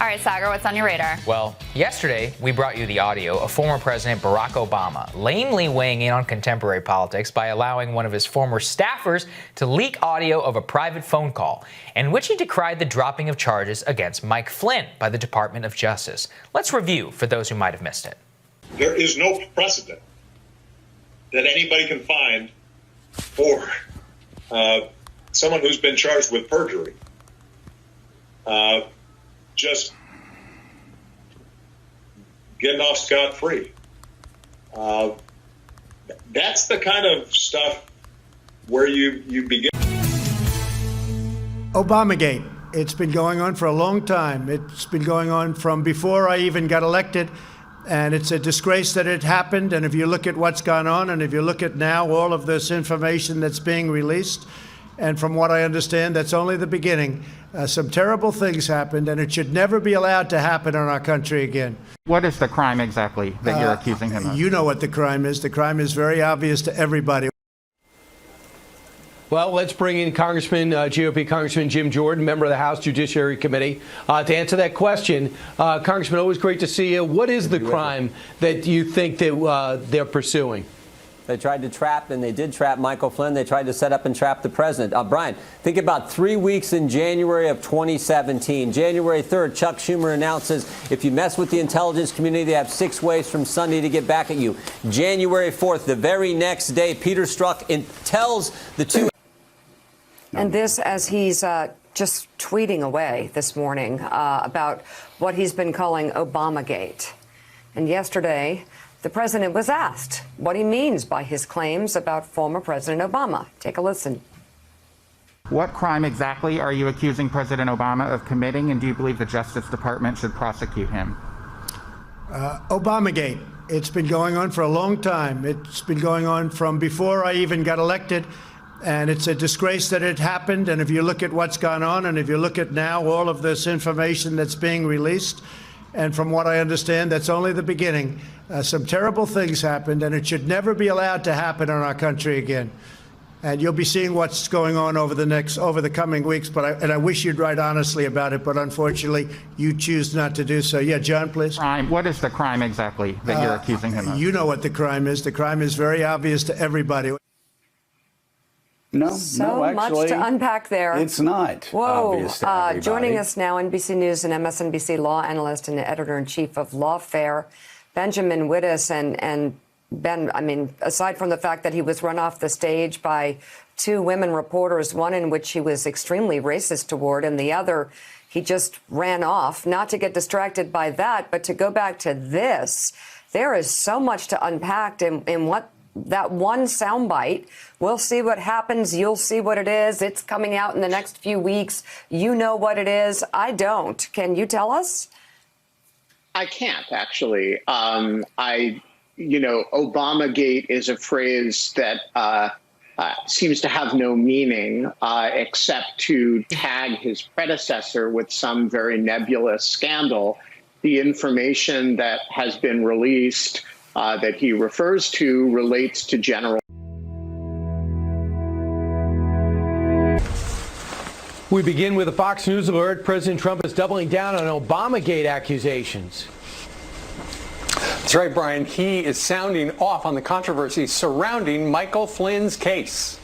All right, Sagar, what's on your radar? Well, yesterday we brought you the audio of former President Barack Obama lamely weighing in on contemporary politics by allowing one of his former staffers to leak audio of a private phone call in which he decried the dropping of charges against Mike Flynn by the Department of Justice. Let's review for those who might have missed it. There is no precedent that anybody can find for someone who's been charged with perjury. Just getting off scot-free. That's the kind of stuff where you begin. Obamagate. It's been going on for a long time. It's been going on from before I even got elected. And it's a disgrace that it happened. And if you look at what's gone on, and if you look at now all of this information that's being released, and from what I understand, that's only the beginning. Some terrible things happened, and it should never be allowed to happen in our country again. What is the crime exactly that you're accusing him of? You know what the crime is. The crime is very obvious to everybody. Well, let's bring in GOP Congressman Jim Jordan, member of the House Judiciary Committee, to answer that question. Congressman, always great to see you. What is the crime that you think that they're pursuing? They tried to trap, and they did trap Michael Flynn. They tried to set up and trap the president. Brian, think about 3 weeks in January of 2017. January 3rd, Chuck Schumer announces if you mess with the intelligence community, they have 6 ways from Sunday to get back at you. January 4th, the very next day, Peter Strzok tells the two. And this as he's just tweeting away this morning about what he's been calling Obamagate. And yesterday, the president was asked what he means by his claims about former President Obama. Take a listen. What crime exactly are you accusing President Obama of committing, and do you believe the Justice Department should prosecute him? Obamagate. It's been going on for a long time. It's been going on from before I even got elected. And it's a disgrace that it happened. And if you look at what's gone on, and if you look at now all of this information that's being released, and from what I understand, that's only the beginning. Some terrible things happened, and it should never be allowed to happen in our country again. And you'll be seeing what's going on over the coming weeks. But I wish you'd write honestly about it, but unfortunately, you choose not to do so. Yeah, John, please. Crime. What is the crime exactly that you're accusing him of? You know what the crime is. The crime is very obvious to everybody. No, actually, much to unpack there. It's not obvious to everybody. Joining us now, NBC News and MSNBC law analyst and editor-in-chief of Lawfare, Benjamin Wittes. And Ben, I mean, aside from the fact that he was run off the stage by 2 women reporters, one in which he was extremely racist toward, and the other he just ran off, not to get distracted by that, but to go back to this. There is so much to unpack in what that one soundbite. We'll see what happens. You'll see what it is. It's coming out in the next few weeks. You know what it is. I don't. Can you tell us? I can't, actually. Obamagate is a phrase that seems to have no meaning except to tag his predecessor with some very nebulous scandal. The information that has been released that he refers to relates to general. We begin with a Fox News alert. President Trump is doubling down on Obamagate accusations. That's right, Brian. He is sounding off on the controversy surrounding Michael Flynn's case.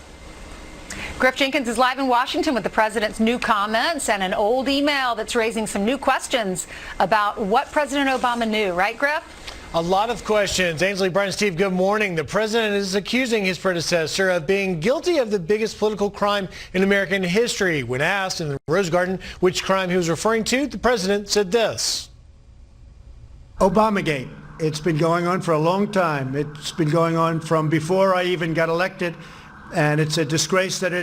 Griff Jenkins is live in Washington with the president's new comments and an old email that's raising some new questions about what President Obama knew. Right, Griff? A lot of questions. Ainsley, Brian, Steve, good morning. The president is accusing his predecessor of being guilty of the biggest political crime in American history. When asked in the Rose Garden which crime he was referring to, the president said this. Obamagate. It's been going on for a long time. It's been going on from before I even got elected. And it's a disgrace that it